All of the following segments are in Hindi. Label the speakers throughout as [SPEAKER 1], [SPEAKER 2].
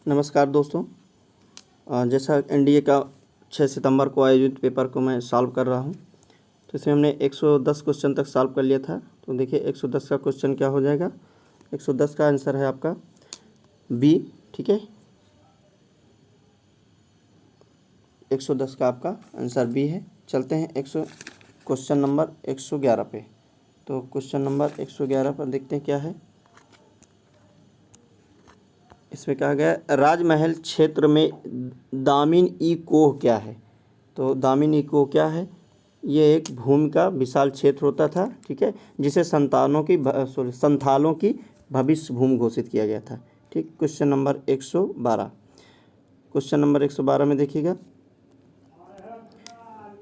[SPEAKER 1] नमस्कार दोस्तों। जैसा एनडीए का 6 सितंबर को आयोजित पेपर को मैं सॉल्व कर रहा हूं, तो इसमें हमने 110 क्वेश्चन तक सॉल्व कर लिया था। तो देखिए 110 का क्वेश्चन क्या हो जाएगा। 110 का आंसर है आपका बी। ठीक है, 110 का आपका आंसर बी है। चलते हैं क्वेश्चन नंबर 111 पे। तो क्वेश्चन नंबर 111 पर देखते हैं क्या है। इसमें कहा गया राजमहल क्षेत्र में दामिन ई कोह क्या है। तो दामिन ई कोह क्या है, ये एक भूमि का विशाल क्षेत्र होता था। ठीक है, जिसे संथालों की भविष्य भूमि घोषित किया गया था। ठीक, क्वेश्चन नंबर 112। क्वेश्चन नंबर 112 में देखिएगा,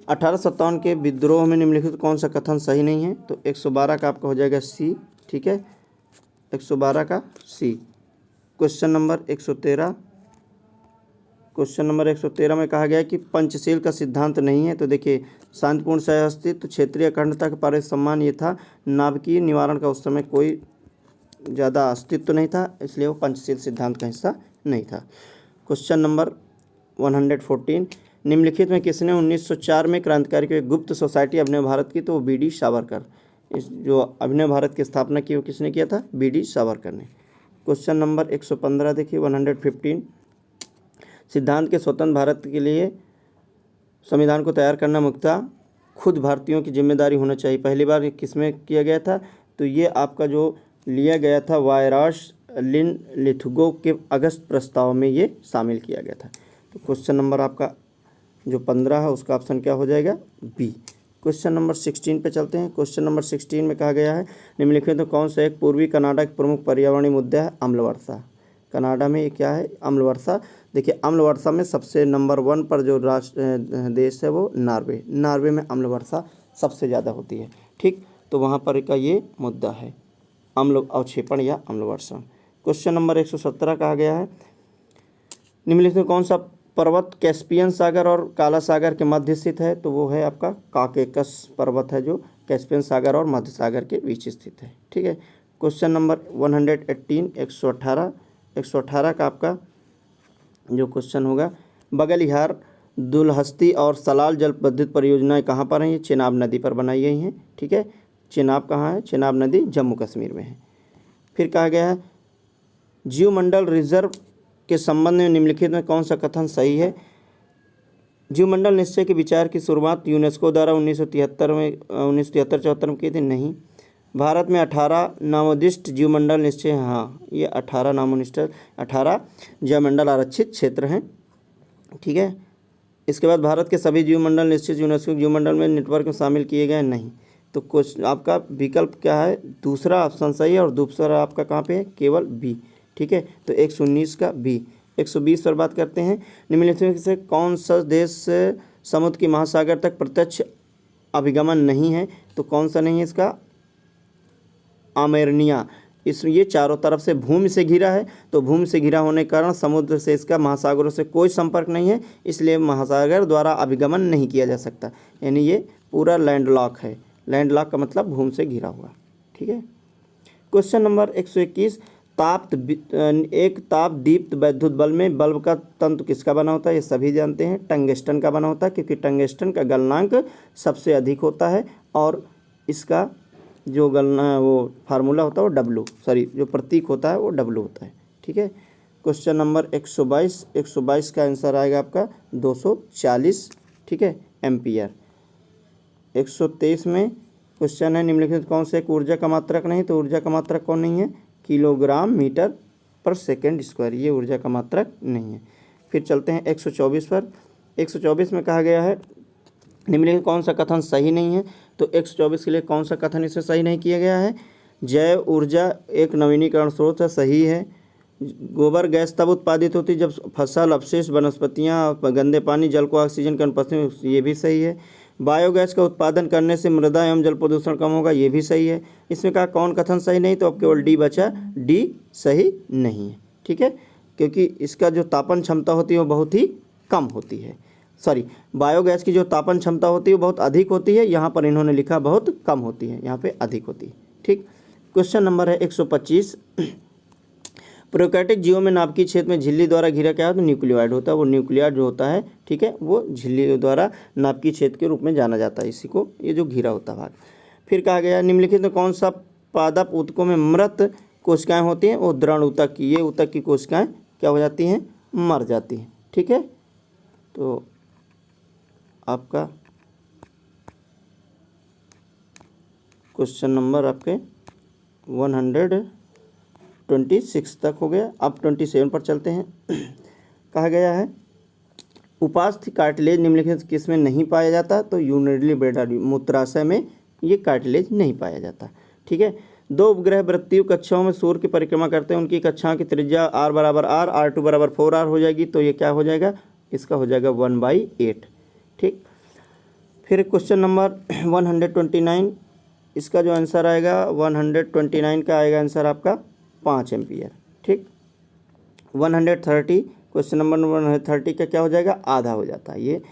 [SPEAKER 1] 1857 के विद्रोह में निम्नलिखित कौन सा कथन सही नहीं है। तो 112 का आपका हो जाएगा सी। ठीक है, 112 का C. Question number 113। Question number 113 में कहा गया है कि पंचशील का सिद्धांत नहीं है। तो देखिए, शांतिपूर्ण सहअस्तित्व, क्षेत्रीय अखंडता का पारित सम्मान ये था। नाभिकीय निवारण का उस समय कोई ज़्यादा अस्तित्व नहीं था, इसलिए वो पंचशील सिद्धांत का हिस्सा नहीं था। क्वेश्चन नंबर 114, निम्नलिखित में किसने 1904 में क्रांतिकारी की गुप्त सोसाइटी अभिनव भारत की। तो वो बी डी सावरकर। इस जो अभिनव भारत की स्थापना की वो किसने किया था, बी डी सावरकर ने। क्वेश्चन नंबर 115 देखिए, 115, सिद्धांत के स्वतंत्र भारत के लिए संविधान को तैयार करना मुख्यतः खुद भारतीयों की जिम्मेदारी होना चाहिए। पहली बार ये किसमें किया गया था। तो ये आपका जो लिया गया था वायरास लिन लिथुगो के अगस्त प्रस्ताव में ये शामिल किया गया था। तो क्वेश्चन नंबर आपका जो 15 है उसका ऑप्शन क्या हो जाएगा, बी। क्वेश्चन नंबर 16 पे चलते हैं। क्वेश्चन नंबर 16 में कहा गया है निम्नलिखित में कौन सा एक पूर्वी कनाडा का प्रमुख पर्यावरणीय मुद्दा है। अम्ल वर्षा। कनाडा में ये क्या है, अम्ल वर्षा। देखिए, अम्ल वर्षा में सबसे नंबर 1 पर जो राष्ट्र देश है वो नॉर्वे। नॉर्वे में अम्ल वर्षा सबसे ज़्यादा होती है। ठीक, तो वहाँ पर का ये मुद्दा है, अम्ल अवक्षेपण या अम्ल वर्षा। क्वेश्चन नंबर 117 कहा गया है निम्नलिखित में कौन सा पर्वत कैस्पियन सागर और काला सागर के मध्य स्थित है। तो वो है आपका काकेकस पर्वत है, जो कैस्पियन सागर और मध्य सागर के बीच स्थित है। ठीक है, क्वेश्चन नंबर 118, 118 का आपका जो क्वेश्चन होगा, बगलिहार, दुलहस्ती और सलाल जल विद्युत परियोजनाएं कहाँ पर हैं। ये चेनाब नदी पर बनाई गई हैं। ठीक है, चेनाब कहाँ है, चेनाब नदी जम्मू कश्मीर में है। फिर कहा गया है जीवमंडल रिजर्व के संबंध में निम्नलिखित में कौन सा कथन सही है। जीवमंडल निश्चय के विचार की शुरुआत यूनेस्को द्वारा 1973-74 में की थी। नहीं, भारत में 18 नामोदिष्ट जीवमंडल निश्चय, हाँ ये 18 जीवमंडल आरक्षित क्षेत्र हैं। ठीक है, इसके बाद भारत के सभी जीवमंडल निश्चित यूनेस्को जीवमंडल में नेटवर्क में शामिल किए गए नहीं। तो कुछ आपका विकल्प क्या है, दूसरा ऑप्शन सही है और दूसरा आपका कहाँ पे है, केवल बी। ठीक है, तो 119 का बी। 120 पर बात करते हैं, निम्नलिखित से कौन सा देश समुद्र की महासागर तक प्रत्यक्ष अभिगमन नहीं है। तो कौन सा नहीं है इसका, आर्मेनिया। ये चारों तरफ से भूमि से घिरा है, तो भूमि से घिरा होने के कारण समुद्र से इसका महासागरों से कोई संपर्क नहीं है, इसलिए महासागर द्वारा अभिगमन नहीं किया जा सकता। यानी ये पूरा लैंडलॉक है। लैंडलॉक का मतलब भूमि से घिरा हुआ। ठीक है, क्वेश्चन नंबर 121, एक ताप दीप्त वैद्युत बल्ब में बल्ब का तंतु किसका बना होता है। ये सभी जानते हैं, टंगस्टन का बना होता है, क्योंकि टंगस्टन का गलनांक सबसे अधिक होता है और इसका जो वो फार्मूला होता है वो जो प्रतीक होता है वो डब्लू होता है। ठीक है, क्वेश्चन नंबर 122 का आंसर आएगा आपका 240। ठीक है, एम्पियर। 123 में क्वेश्चन है निम्नलिखित कौन से एक ऊर्जा का मात्रक नहीं। तो ऊर्जा का मात्रक कौन नहीं है, किलोग्राम मीटर पर सेकेंड स्क्वायर, ये ऊर्जा का मात्रक नहीं है। फिर चलते हैं 124 पर। 124 में कहा गया है निम्नलिखित कौन सा कथन सही नहीं है। तो 124 के लिए कौन सा कथन इससे सही नहीं किया गया है, जैव ऊर्जा एक नवीनीकरण स्रोत है, सही है। गोबर गैस तब उत्पादित होती है जब फसल अवशेष वनस्पतियाँ गंदे पानी जल को ऑक्सीजन की अनुपस्थिति, ये भी सही है। बायोगैस का उत्पादन करने से मृदा एवं जल प्रदूषण कम होगा, ये भी सही है। इसमें कहा कौन कथन सही नहीं, तो अब केवल डी बचा, डी सही नहीं है। ठीक है, क्योंकि इसका जो तापन क्षमता होती है वो बहुत ही कम होती है। बायोगैस की जो तापन क्षमता होती है वो बहुत अधिक होती है, यहाँ पर इन्होंने लिखा बहुत कम होती है, यहाँ पे अधिक होती है। ठीक, क्वेश्चन नंबर है 125, प्रोकैरियोटिक जीवों में नाभिकीय क्षेत्र में झिल्ली द्वारा घिरा क्या होता है, न्यूक्लियोइड होता है। वो न्यूक्लियोइड जो होता है, ठीक है, वो झिल्ली द्वारा नाभिकीय क्षेत्र के रूप में जाना जाता है इसी को, ये जो घिरा होता है भाग। फिर कहा गया निम्नलिखित में कौन सा पादप ऊतकों में मृत कोशिकाएं होती हैं, वो दृढ़ ऊतक की, ये ऊतक की कोशिकाएं क्या हो जाती हैं, मर जाती हैं, ठीक है। तो आपका क्वेश्चन नंबर आपके 126 तक हो गया। अब 27 पर चलते हैं। कहा गया है उपास्थि कार्टिलेज निम्नलिखित किस में नहीं पाया जाता, तो यूरिनरी ब्लैडर, मूत्राशय में ये कार्टिलेज नहीं पाया जाता, ठीक है। दो उपग्रह वृत्तीय कक्षाओं में सूर्य की परिक्रमा करते हैं, उनकी कक्षाओं की त्रिज्या r बराबर r, r2 बराबर 4r हो जाएगी, तो ये क्या हो जाएगा, इसका हो जाएगा 1/8, ठीक। फिर क्वेश्चन नंबर 129, इसका जो आंसर आएगा 129 का आएगा आंसर आपका 5 एम्पियर, ठीक। 130 क्वेश्चन नंबर 130 का क्या हो जाएगा, आधा हो जाता है। ये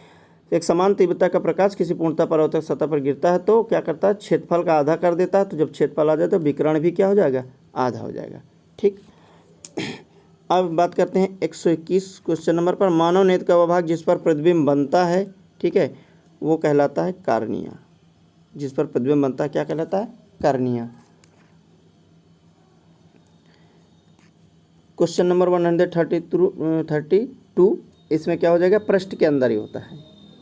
[SPEAKER 1] एक समान तीव्रता का प्रकाश किसी पूर्णतः परावर्तक सतह पर गिरता है तो क्या करता है, क्षेत्रफल का आधा कर देता है। तो जब क्षेत्रफल आ जाए तो विकिरण भी क्या हो जाएगा, आधा हो जाएगा, ठीक। अब बात करते हैं 121 क्वेश्चन नंबर पर। मानव नेत्र का वह भाग जिस पर प्रतिबिंब बनता है, ठीक है, वो कहलाता है कार्निया। जिस पर प्रतिबिंब बनता है क्या कहलाता है, कार्निया। क्वेश्चन नंबर 132, इसमें क्या हो जाएगा, पृष्ठ के अंदर ही होता है।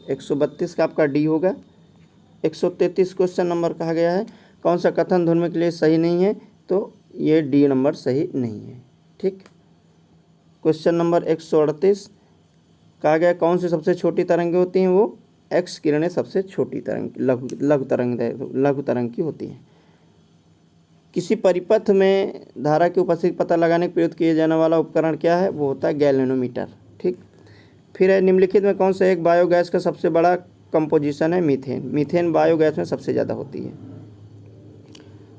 [SPEAKER 1] 132 का आपका डी होगा। 133 क्वेश्चन नंबर कहा गया है कौन सा कथन ध्वनि के लिए सही नहीं है, तो ये डी नंबर सही नहीं है, ठीक। क्वेश्चन नंबर 138 कहा गया कौन सी सबसे छोटी तरंगें होती हैं, वो एक्स किरणें सबसे छोटी तरंग, लघु तरंग की होती हैं। किसी परिपथ में धारा की उपस्थिति पता लगाने के प्रयोग किया जाने वाला उपकरण क्या है, वो होता है गैल्वेनोमीटर, ठीक। फिर है निम्नलिखित में कौन सा एक बायोगैस का सबसे बड़ा कंपोजिशन है, मीथेन। मीथेन बायोगैस में सबसे ज़्यादा होती है।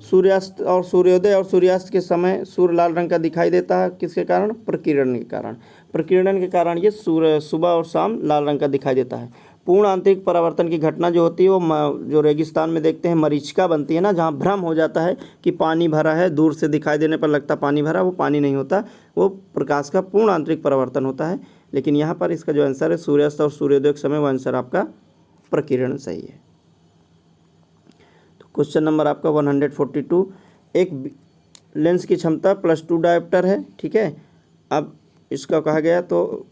[SPEAKER 1] सूर्यास्त और सूर्योदय और सूर्यास्त के समय सूर्य लाल रंग का दिखाई देता है, किसके कारण, प्रकीर्णन के कारण। प्रकीर्णन के कारण ये सूर्य सुबह और शाम लाल रंग का दिखाई देता है। पूर्ण आंतरिक परावर्तन की घटना जो होती है वो जो रेगिस्तान में देखते हैं मरीचिका बनती है ना, जहाँ भ्रम हो जाता है कि पानी भरा है, दूर से दिखाई देने पर लगता पानी भरा, वो पानी नहीं होता, वो प्रकाश का पूर्ण आंतरिक परावर्तन होता है। लेकिन यहाँ पर इसका जो आंसर है सूर्यास्त और सूर्योदय के समय, वो आंसर आपका प्रकीर्णन सही है। तो क्वेश्चन नंबर आपका 142, एक लेंस की क्षमता +2 डायोप्टर है, ठीक है। अब इसका कहा गया तो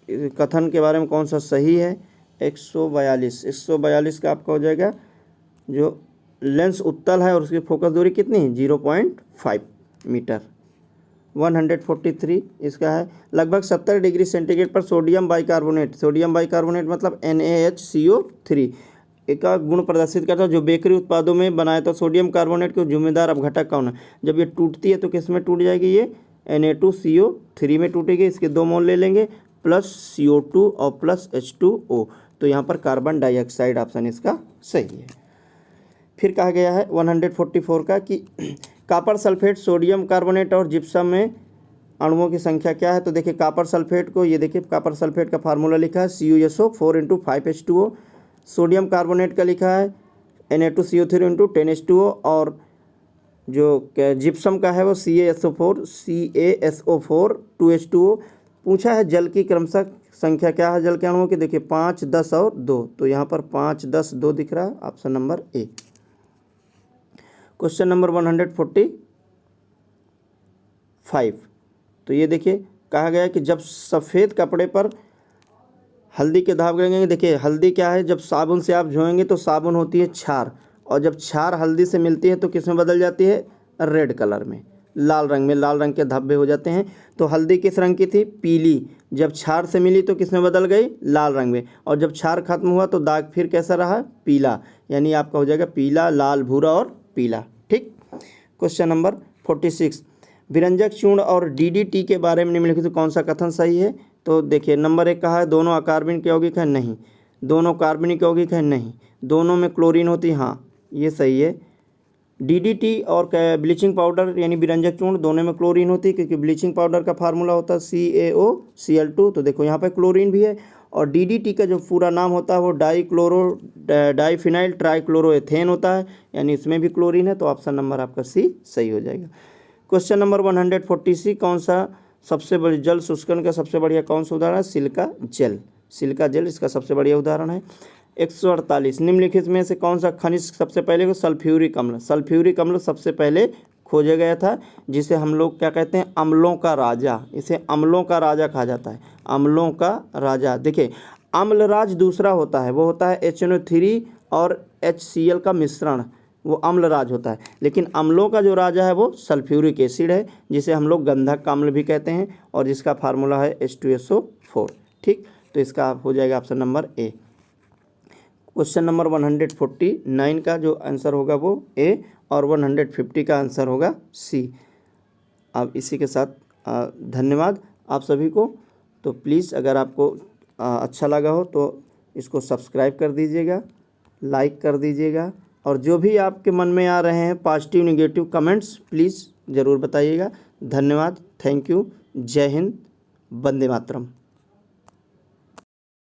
[SPEAKER 1] कथन के बारे में कौन सा सही है, 142 का आपका हो जाएगा जो लेंस उत्तल है और उसकी फोकस दूरी कितनी है, 0.5 मीटर। 143 इसका है लगभग 70 डिग्री सेंटीग्रेड पर सोडियम बाइकार्बोनेट मतलब NaHCO3 का गुण प्रदर्शित करता है, जो बेकरी उत्पादों में बनाया था। सोडियम कार्बोनेट के जिम्मेदार अपघटक कौन है, जब ये टूटती है तो किस में टूट जाएगी, ये Na2CO3 में टूटेगी। इसके 2 मोल ले लेंगे, +CO2 और +H2O, तो यहाँ पर कार्बन डाइऑक्साइड ऑप्शन इसका सही है। फिर कहा गया है 144 का कि कॉपर सल्फेट, सोडियम कार्बोनेट और जिप्सम में अणुओं की संख्या क्या है। तो देखिए कॉपर सल्फेट को, ये देखिए कॉपर सल्फेट का फार्मूला लिखा है CuSO 4 × 5H2O। सोडियम कार्बोनेट का लिखा है Na2CO3 × 10H2O, और जो जिप्सम का है वो CaSO4 2H2O। पूछा है जल की क्रमशः संख्या क्या है जल के अणुओं की, देखिए 5, 10 और 2, तो यहाँ पर 5, 10, 2 दिख रहा है, option number A. Question number 145, तो ये देखिए कहा गया है कि जब सफ़ेद कपड़े पर हल्दी के दाग लगेंगे, देखिए हल्दी क्या है, जब साबुन से आप धोएंगे तो साबुन होती है क्षार, और जब क्षार हल्दी से मिलती है तो किस में बदल जाती है, रेड कलर में, लाल रंग में, लाल रंग के धब्बे हो जाते हैं। तो हल्दी किस रंग की थी, पीली, जब क्षार से मिली तो किस में बदल गई, लाल रंग में, और जब क्षार खत्म हुआ तो दाग फिर कैसा रहा, पीला, यानी आपका हो जाएगा पीला, लाल, भूरा और पीला, ठीक। क्वेश्चन नंबर 46, विरंजक चूर्ण और DDT के बारे में निम्नलिखित कौन सा कथन सही है। तो देखिए नंबर 1 कहा है दोनों अकार्बनिक यौगिक है, नहीं। दोनों कार्बनिक यौगिक है, नहीं। दोनों में क्लोरीन होती, हाँ, ये सही है। DDT और ब्लीचिंग पाउडर यानी विरंजक चूर्ण, दोनों में क्लोरीन होती है, क्योंकि ब्लीचिंग पाउडर का फार्मूला होता है CaOCl2, तो देखो यहाँ पर क्लोरीन भी है। और DDT का जो पूरा नाम होता है वो डाइफिनाइल ट्राइक्लोरोएथेन होता है, यानी इसमें भी क्लोरीन है, तो ऑप्शन नंबर आपका सी सही हो जाएगा। क्वेश्चन नंबर 140 कौन सा सबसे बड़ी जल शुष्कन का सबसे बढ़िया कौन सा उदाहरण है? Silica gel. सिलिका जेल इसका सबसे बढ़िया उदाहरण है। 148 निम्नलिखित में से कौन सा खनिज सबसे पहले? सल्फ्यूरिक अम्ल। सल्फ्यूरिक अम्ल सबसे पहले खोजा गया था, जिसे हम लोग क्या कहते हैं? अम्लों का राजा। इसे अम्लों का राजा कहा जाता है, अम्लों का राजा। देखिए अम्लराज दूसरा होता है, वो होता है HNO3 और HCl का मिश्रण, वो अम्लराज होता है। लेकिन अम्लों का जो राजा है वो सल्फ्यूरिक एसिड है, जिसे हम लोग गंधक अम्ल भी कहते हैं, और जिसका फार्मूला है H2SO4। ठीक, तो इसका हो जाएगा option number A. Question number 149 का जो आंसर होगा वो ए, और 150 का आंसर होगा सी। अब इसी के साथ धन्यवाद आप सभी को। तो प्लीज़ अगर आपको अच्छा लगा हो तो इसको सब्सक्राइब कर दीजिएगा, लाइक कर दीजिएगा, और जो भी आपके मन में आ रहे हैं पॉजिटिव निगेटिव कमेंट्स प्लीज़ ज़रूर बताइएगा। धन्यवाद, थैंक यू, जय हिंद, वंदे मातरम।